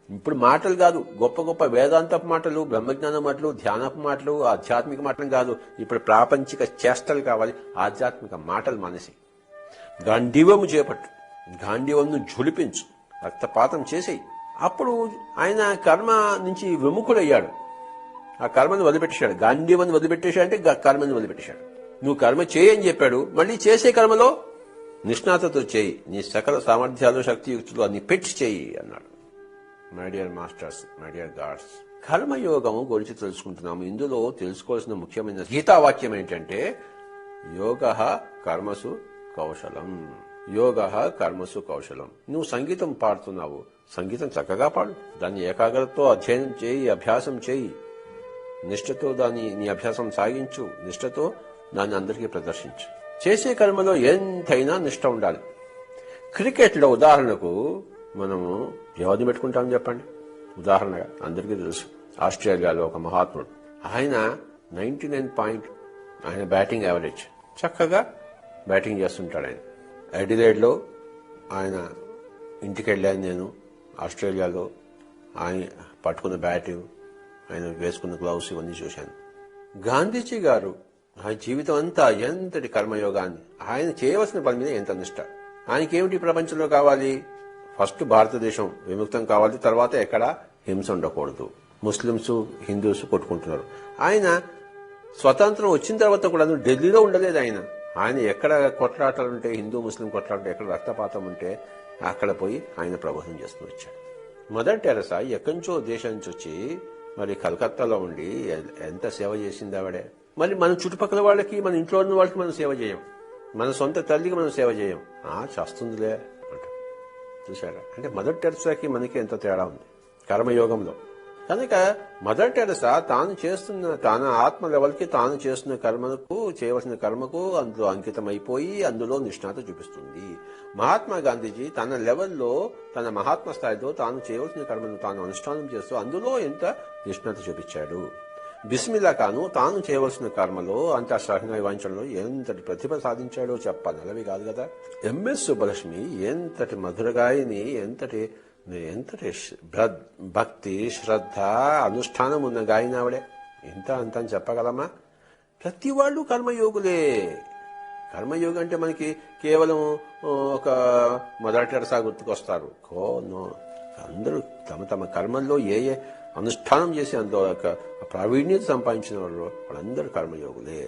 A: ఇప్పుడు మాటలు కాదు, గొప్ప గొప్ప వేదాంతపు మాటలు, బ్రహ్మజ్ఞాన మాటలు, ధ్యానపు మాటలు, ఆధ్యాత్మిక మాటలు కాదు. ఇప్పుడు ప్రాపంచిక చేష్టలు కావాలి. ఆధ్యాత్మిక మాటలు మానేసి గాంధీవము చేపట్టు. గాంధీవంను ఝులిపించు, రక్తపాతం చేసేయి. అప్పుడు ఆయన కర్మ నుంచి విముఖుడయ్యాడు. ఆ కర్మను వదిలిపెట్టేశాడు. గాంధీవని వదిలిపెట్టేశాడు అంటే కర్మని వదిలిపెట్టేశాడు. నువ్వు కర్మ చేయని చెప్పాడు. మళ్ళీ చేసే కర్మలో నిష్ణాతతో చేయి. నీ సకల సామర్థ్యాలు, శక్తియుక్తులు అన్ని పెట్టి చేయి అన్నాడు. My dear masters, my dear God's, కర్మయోగము గురించి తెలుసుకుంటున్నాము. ఇందులో తెలుసుకోవాల్సిన ముఖ్యమైన గీతావాక్యం ఏంటంటే యోగ కర్మసు కౌశలం. యోగ కర్మసు కౌశలం. నువ్వు సంగీతం పాడుతున్నావు, సంగీతం చక్కగా పాడు. దాన్ని ఏకాగ్రతతో అధ్యయనం చేయి, అభ్యాసం చేయి. నిష్ఠతో నీ అభ్యాసం సాగించు. నిష్ఠతో దాన్ని అందరికీ ప్రదర్శించు. చేసే కర్మలో ఎంతైనా నిష్ఠ ఉండాలి. క్రికెట్లో ఉదాహరణకు మనము వ్యవధి పెట్టుకుంటాం చెప్పండి. ఉదాహరణగా అందరికీ తెలుసు, ఆస్ట్రేలియాలో ఒక మహాత్ముడు, ఆయన 99 ఆయన బ్యాటింగ్ యావరేజ్, చక్కగా బ్యాటింగ్ చేస్తుంటాడు. ఆయన అడిలైడ్లో ఆయన ఇంటికి వెళ్ళాను నేను. ఆస్ట్రేలియాలో ఆయన పట్టుకున్న బ్యాటు, ఆయన వేసుకున్న గ్లౌస్ ఇవన్నీ చూశాను. గాంధీజీ గారు ఆయన జీవితం అంతా ఎంతటి కర్మయోగాన్ని, ఆయన చేయవలసిన పని మీద ఎంత నిష్ట. ఆయనకేమిటి ప్రపంచంలో కావాలి? ఫస్ట్ భారతదేశం విముక్తం కావాలి, తర్వాత ఎక్కడ హింస ఉండకూడదు. ముస్లింస్, హిందూస్ కొట్టుకుంటున్నారు. ఆయన స్వతంత్రం వచ్చిన తర్వాత కూడా ఢిల్లీలో ఉండలేదు. ఆయన ఎక్కడ కొట్లాటలుంటే, హిందూ ముస్లిం కొట్లాటలు ఎక్కడ రక్తపాతం ఉంటే అక్కడ పోయి ఆయన ప్రబోధం చేస్తూ వచ్చాడు. మదర్ టెరెసా ఎక్కడి నుంచో దేశం నుంచి వచ్చి మరి కలకత్తాలో ఉండి ఎంత సేవ చేసింది ఆవిడే. మరి మన చుట్టుపక్కల వాళ్ళకి, మన ఇంట్లో ఉన్న వాళ్ళకి మనం సేవ చేయం, మన సొంత తల్లికి మనం సేవ చేయం. చేస్తుందిలే అంట. చూసారా? అంటే మదర్ టెరెసాకి మనకి ఎంత తేడా ఉంది కర్మయోగంలో. కనుక మదర్ టెరెసా తాను ఆత్మ లెవెల్కి తాను చేస్తున్న కర్మకు, చేయవలసిన కర్మకు అందులో అంకితం అయిపోయి అందులో నిష్ణాత చూపిస్తుంది. మహాత్మా గాంధీజీ తన లెవెల్లో, తన మహాత్మ స్థాయిలో తాను చేయవలసిన కర్మను తాను అనుష్ఠానం చేస్తూ అందులో ఎంత నిష్ణాత చూపించాడు. బిస్మిల్లా ఖాను తాను చేయవలసిన కర్మలో, అంతఃశాఖంగా వాయించడంలో ఎంతటి ప్రతిభ సాధించాడో చెప్పనలవి కాదు కదా. ఎంఎస్ సుబ్బలక్ష్మి ఎంతటి మధురగాయని, ఎంతటి భక్తి, శ్రద్ధ, అనుష్ఠానం ఉన్న గాయని ఆవిడే. ఇంత అంత అని చెప్పగలమా? ప్రతి వాళ్ళు కర్మయోగులే. కర్మయోగి అంటే మనకి కేవలం ఒక మదర్ టెరెసా గుర్తుకొస్తారు. అందరూ తమ తమ కర్మల్లో ఏ అనుష్ఠానం చేసి అందులో ప్రావీణ్యత సంపాదించిన వాళ్ళందరూ కర్మయోగులే.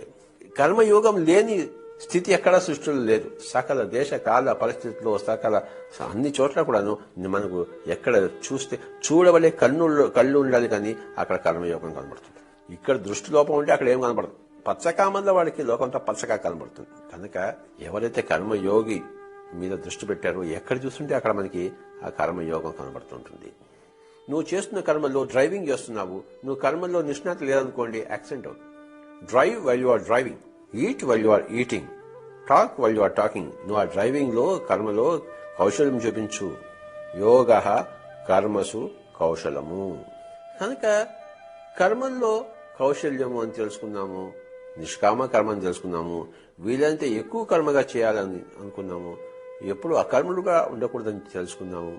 A: కర్మయోగం లేని స్థితి ఎక్కడా సృష్టిలో లేదు. సకల దేశ కాల పరిస్థితుల్లో సకల అన్ని చోట్ల కూడాను మనకు ఎక్కడ చూస్తే చూడవలే కళ్ళు ఉండాలి, కానీ అక్కడ కర్మయోగం కనబడుతుంది. ఇక్కడ దృష్టి లోపం ఉంటే అక్కడ ఏం కనబడదు. పచ్చకామంలో వాడికి లోకంతో పచ్చగా కనబడుతుంది. కనుక ఎవరైతే కర్మయోగి మీద దృష్టి పెట్టారో ఎక్కడ చూస్తుంటే అక్కడ మనకి ఆ కర్మయోగం కనబడుతుంటుంది. నువ్వు చేస్తున్న కర్మల్లో డ్రైవింగ్ చేస్తున్నావు, నువ్వు కర్మల్లో నిష్ణాత లేదనుకోండి, యాక్సిడెంట్ అవుతుంది. Drive while you are driving, eat while you are eating, talk while you are talking. నువ్వు ఆ డ్రైవింగ్ లో కర్మలో కౌశల్యం చూపించు. యోగ కర్మసు కౌశలము. కనుక కర్మల్లో కౌశల్యము అని తెలుసుకున్నాము, నిష్కామ కర్మ అని తెలుసుకున్నాము, వీలైతే ఎక్కువ కర్మగా చేయాలని అనుకున్నాము, ఎప్పుడు అకర్మలుగా ఉండకూడదని తెలుసుకున్నాము.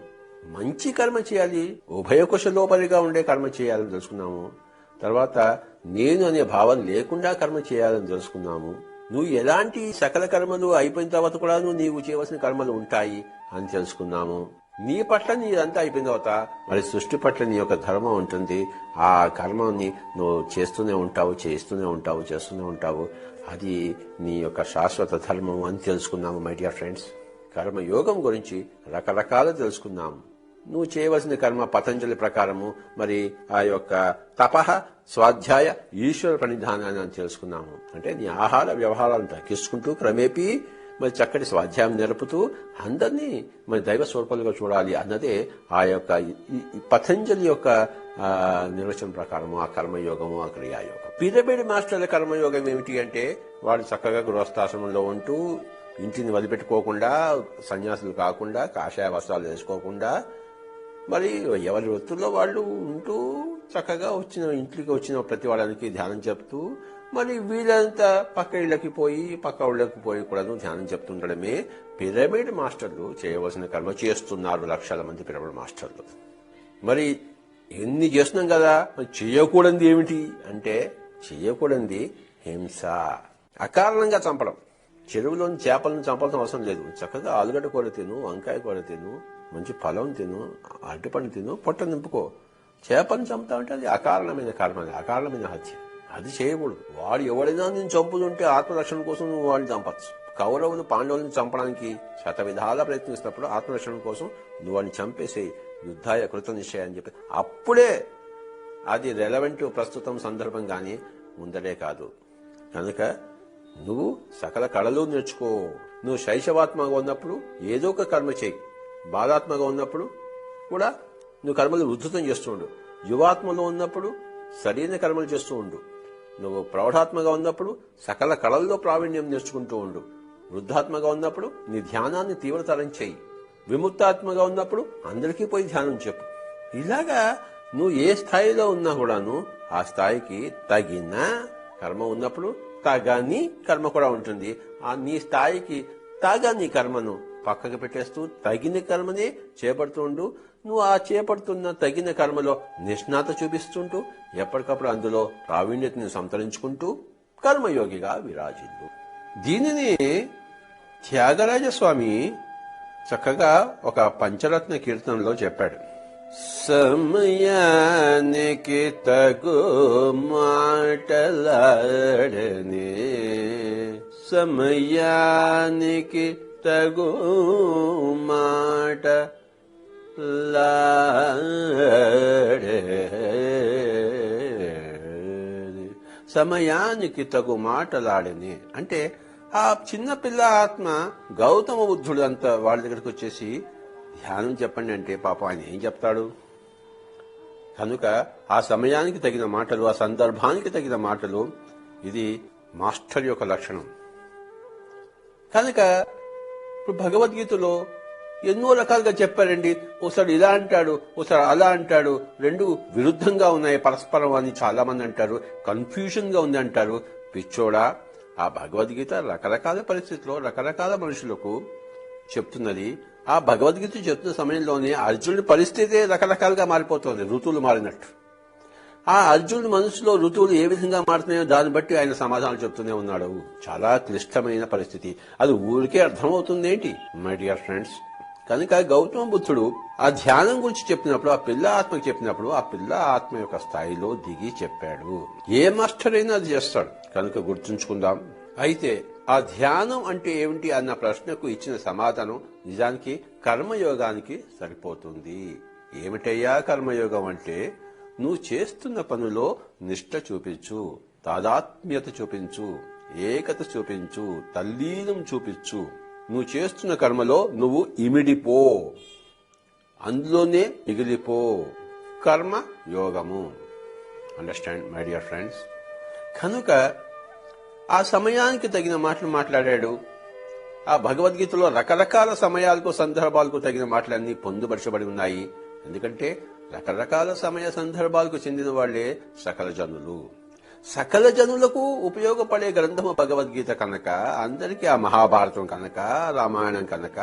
A: మంచి కర్మ చేయాలి, ఉభయకుశలోపరిగా ఉండే కర్మ చేయాలని తెలుసుకున్నాము. తర్వాత నేను అనే భావం లేకుండా కర్మ చేయాలని తెలుసుకున్నాము. నువ్వు ఎలాంటి సకల కర్మలు అయిపోయిన తర్వాత కూడా నీవు చేయవలసిన కర్మలు ఉంటాయి అని తెలుసుకున్నాము. నీ పట్ల నీదంతా అయిపోయిన తర్వాత మరి సృష్టి పట్ల నీ యొక్క ధర్మం ఉంటుంది. ఆ కర్మాన్ని నువ్వు చేస్తూనే ఉంటావు. అది నీ యొక్క శాశ్వత ధర్మం అని తెలుసుకున్నాము. మై డియర్ ఫ్రెండ్స్, కర్మయోగం గురించి రకరకాలు తెలుసుకున్నాము. నువ్వు చేయవలసిన కర్మ పతంజలి ప్రకారము మరి ఆ యొక్క తపః, స్వాధ్యాయ, ఈశ్వర ప్రణిధానాన్ని అని తెలుసుకున్నాము. అంటే నీ ఆహార వ్యవహారాలను తగ్గించుకుంటూ క్రమేపీ మరి చక్కటి స్వాధ్యాయం నేర్పుతూ అందరినీ మరి దైవ స్వరూపాలుగా చూడాలి అన్నదే ఆ యొక్క పతంజలి యొక్క నిర్వచనం ప్రకారము ఆ కర్మయోగము, ఆ క్రియాయోగం. పిరమిడ్ మాస్టర్ల కర్మయోగం ఏమిటి అంటే వాళ్ళు చక్కగా గృహస్థాశ్రమంలో ఉంటూ ఇంటిని వదిలిపెట్టుకోకుండా, సన్యాసులు కాకుండా, కాషాయ వస్త్రాలు వేసుకోకుండా, మరి ఎవరి వృత్తుల్లో వాళ్ళు ఉంటూ చక్కగా ఇంటికి వచ్చిన ప్రతి వాళ్ళకి ధ్యానం చెప్తూ, మరి వీళ్ళంతా పక్క ఇళ్ళకి పోయి పక్క ఊళ్ళకి పోయి కూడా ధ్యానం చెప్తుండడమే పిరమిడ్ మాస్టర్లు చేయవలసిన కర్మ చేస్తున్నారు. లక్షల మంది పిరమిడ్ మాస్టర్లు. మరి ఎన్ని చేస్తున్నాం కదా, మరి చేయకూడదు ఏమిటి అంటే చేయకూడదు హింస, అకారణంగా చంపడం. చెరువులోని చేపలను చంపాల్సిన అవసరం లేదు. చక్కగా ఆలుగడ్డ కూర తిను, వంకాయ కూర తిను, మంచి ఫలం తిను, అరటిపండు తిను, పొట్ట నింపుకో. చేపలను చంపుతా అంటే అది అకారణమైన కర్మ, అకారణమైన హత్య. అది చేయకూడదు. వాడు ఎవడైనా నేను చంపుతుంటే ఆత్మరక్షణ కోసం నువ్వు వాడిని చంపచ్చు. కౌరవులు పాండవులను చంపడానికి శత విధాలా ప్రయత్నిస్తున్నప్పుడు ఆత్మరక్షణ కోసం నువ్వు వాడిని చంపేసే యుద్ధాయ కృత నిశ్చయ అని చెప్పి అప్పుడే అది రెలవెంట్ ప్రస్తుతం సందర్భం గాని ముందరే కాదు. కనుక నువ్వు సకల కళలు నేర్చుకో. నువ్వు శైశవాత్మగా ఉన్నప్పుడు ఏదో ఒక కర్మ చేయి. బాలాత్మగా ఉన్నప్పుడు కూడా నువ్వు కర్మలు ఉద్ధృతం చేస్తూ ఉండు. యువాత్మలో ఉన్నప్పుడు సరైన కర్మలు చేస్తూ ఉండు. నువ్వు ప్రౌఢాత్మగా ఉన్నప్పుడు సకల కళల్లో ప్రావీణ్యం నేర్చుకుంటూ ఉండు. వృద్ధాత్మగా ఉన్నప్పుడు నీ ధ్యానాన్ని తీవ్రతరం చేయి. విముక్తాత్మగా ఉన్నప్పుడు అందరికీ పోయి ధ్యానం చెప్పు. ఇలాగా నువ్వు ఏ స్థాయిలో ఉన్నా కూడాను ఆ స్థాయికి తగిన కర్మ ఉన్నప్పుడు తగని కర్మ కూడా ఉంటుంది. ఆ నీ స్థాయికి తగని కర్మను పక్కకు పెట్టేస్తూ తగిన కర్మనే చేపడుతూ ఉండు. నువ్వు ఆ చేపడుతున్న తగిన కర్మలో నిష్ణాత చూపిస్తుంటూ ఎప్పటికప్పుడు అందులో ప్రావీణ్యతను సంతరించుకుంటూ కర్మయోగిగా విరాజిల్లు. దీనిని త్యాగరాజస్వామి చక్కగా ఒక పంచరత్న కీర్తనలో చెప్పాడు. సమయానికి తగు మాటలాడనే, సమయానికి తగు మాటలాడే, సమయానికి తగు మాటలాడని అంటే ఆ చిన్నపిల్ల ఆత్మ గౌతమ బుద్ధుడు అంత వాళ్ళ దగ్గరికి వచ్చేసి ధ్యానం చెప్పండి అంటే పాపం ఆయన ఏం చెప్తాడు? కనుక ఆ సమయానికి తగిన మాటలు, ఆ సందర్భానికి తగిన మాటలు, ఇది మాస్టర్ యొక్క లక్షణం. కనుక ఇప్పుడు భగవద్గీతలో ఎన్నో రకాలుగా చెప్పారండి. ఒకసారి ఇలా అంటాడు, ఒకసారి అలా అంటాడు, రెండు విరుద్ధంగా ఉన్నాయి పరస్పరం అని చాలా మంది అంటారు. కన్ఫ్యూజన్ గా ఉంది అంటారు. పిచ్చోడా, ఆ భగవద్గీత రకరకాల పరిస్థితుల్లో రకరకాల మనుషులకు చెప్తున్నది. ఆ భగవద్గీత చెప్తున్న సమయంలోనే అర్జునుడి పరిస్థితే రకరకాలుగా మారిపోతుంది, ఋతువులు మారినట్టు. ఆ అర్జునుడి మనసులో ఋతువులు ఏ విధంగా మారుతున్నాయో దాన్ని బట్టి ఆయన సమాధానాలు చెప్తూనే ఉన్నాడు. చాలా క్లిష్టమైన పరిస్థితి. అది ఊరికే అర్థమవుతుంది ఏంటి మై డియర్ ఫ్రెండ్స్? కనుక గౌతమ బుద్ధుడు ఆ ధ్యానం గురించి చెప్పినప్పుడు, ఆ పిల్ల ఆత్మకి చెప్పినప్పుడు, ఆ పిల్ల ఆత్మ యొక్క స్థాయిలో దిగి చెప్పాడు. ఏ మాస్టర్ అయినా అది చేస్తాడు. కనుక గుర్తుంచుకుందాం. అయితే ఆ ధ్యానం అంటే ఏమిటి అన్న ప్రశ్నకు ఇచ్చిన సమాధానం నిజానికి కర్మయోగానికి సరిపోతుంది. ఏమిటయ్యా కర్మయోగం అంటే, నువ్వు చేస్తున్న పనిలో నిష్ఠ చూపించు, తాదాత్మ్యత చూపించు, ఏకత చూపించు, తల్లీనం చూపించు. నువ్వు చేస్తున్న కర్మలో నువ్వు ఇమిడిపో, అందులోనే మిగిలిపో. కర్మ యోగము. Understand my dear friends? కనుక ఆ సమయానికి తగిన మాటలు మాట్లాడాడు. ఆ భగవద్గీతలో రకరకాల సమయాలకు సందర్భాలకు తగిన మాటలన్నీ పొందుపరచబడి ఉన్నాయి. ఎందుకంటే రకరకాల సమయ సందర్భాలకు చెందిన వాళ్లే సకల జనులు. సకల జనులకు ఉపయోగపడే గ్రంథము భగవద్గీత కనుక, అందరికీ ఆ మహాభారతం కనుక, రామాయణం కనుక,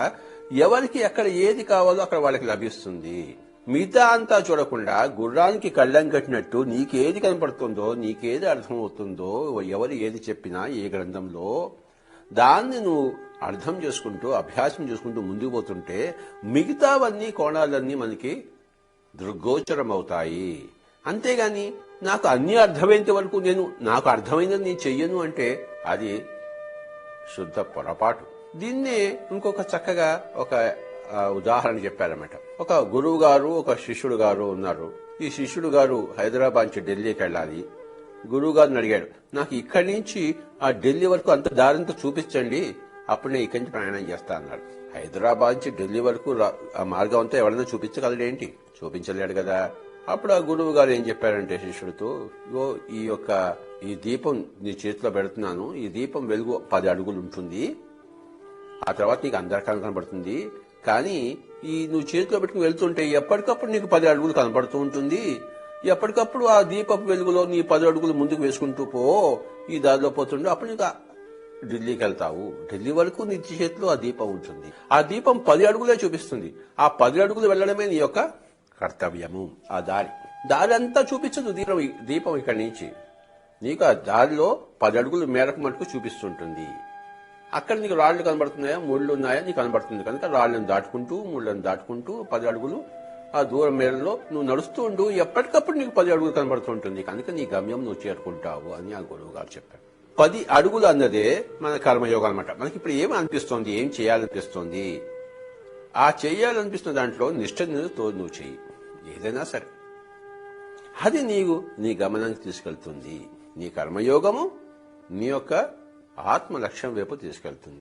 A: ఎవరికి ఎక్కడ ఏది కావాలో అక్కడ వాళ్ళకి లభిస్తుంది. మిగతా అంతా చూడకుండా గుర్రానికి కళ్ళం కట్టినట్టు నీకేది కనపడుతుందో, నీకేది అర్థమవుతుందో, ఎవరు ఏది చెప్పినా ఏ గ్రంథంలో దాన్ని నువ్వు అర్థం చేసుకుంటూ అభ్యాసం చేసుకుంటూ ముందుకు పోతుంటే మిగతావన్నీ కోణాలన్నీ మనకి దృగ్గోచరమవుతాయి. అంతేగాని నాకు అన్ని అర్థమైనంత వరకు నాకు అర్థమైనది నేను చెయ్యను అంటే అది శుద్ధ పొరపాటు. దీన్నే ఇంకొక చక్కగా ఒక ఉదాహరణ చెప్పారన్నమాట. ఒక గురువు గారు, ఒక శిష్యుడు గారు ఉన్నారు. ఈ శిష్యుడు గారు హైదరాబాద్ నుంచి ఢిల్లీకి వెళ్ళాలి. గురువు గారిని అడిగాడు, నాకు ఇక్కడి నుంచి ఆ ఢిల్లీ వరకు అంత దారింతో చూపించండి, అప్పుడు నేను ఇక్కడి నుంచి ప్రయాణం చేస్తా అన్నాడు. హైదరాబాద్ నుంచి ఢిల్లీ వరకు ఆ మార్గం అంతా ఎవరైనా చూపించగలడేంటి? చూపించలేడు కదా. అప్పుడు ఆ గురువు గారు ఏం చెప్పారంటే శిష్యుడితో, ఈ దీపం నీ చేతిలో పెడుతున్నాను, ఈ దీపం వెలుగు 10 అడుగులు ఉంటుంది, ఆ తర్వాత నీకు అందరికీ కనబడుతుంది. కానీ నువ్వు చేతిలో పెట్టుకుని వెళ్తుంటే ఎప్పటికప్పుడు నీకు 10 అడుగులు కనబడుతూ ఉంటుంది. ఎప్పటికప్పుడు ఆ దీపపు వెలుగులో నీ 10 అడుగులు ముందుకు వేసుకుంటూ పో, ఈ దారిలో పోతుండే అప్పుడు నీకు ఢిల్లీకి వెళ్తావు. ఢిల్లీ వరకు నీ చేతిలో ఆ దీపం ఉంటుంది. ఆ దీపం 10 అడుగులే చూపిస్తుంది. ఆ 10 అడుగులు వెళ్లడమే నీ యొక్క కర్తవ్యము. ఆ దారి అంతా చూపించదు దీపం ఇక్కడి నుంచి. నీకు ఆ దారిలో 10 అడుగుల మేరకు మటుకు చూపిస్తుంటుంది. అక్కడ నీకు రాళ్లు కనబడుతున్నాయా, ముళ్ళు ఉన్నాయా నీకు కనబడుతుంది కనుక రాళ్లను దాటుకుంటూ ముళ్లను దాటుకుంటూ 10 అడుగులు ఆ దూరం మేరలో నువ్వు నడుస్తూ ఉండు, ఎప్పటికప్పుడు నీకు 10 అడుగులు కనబడుతుంటుంది కనుక నీ గమ్యం నువ్వు చేరుకుంటావు అని ఆ గురువు గారు చెప్పారు. 10 అడుగులు అన్నదే మన కర్మయోగం అనమాట. మనకి ఇప్పుడు ఏమి అనిపిస్తోంది, ఏం చేయాలనిపిస్తోంది, ఆ చేయాలనిపిస్తున్న దాంట్లో నిష్ఠతో నువ్వు చెయ్యి, ఏదైనా సరే అది నీ గమనానికి తీసుకెళ్తుంది. నీ కర్మయోగము నీ యొక్క ఆత్మ లక్ష్యం వైపు తీసుకెళ్తుంది.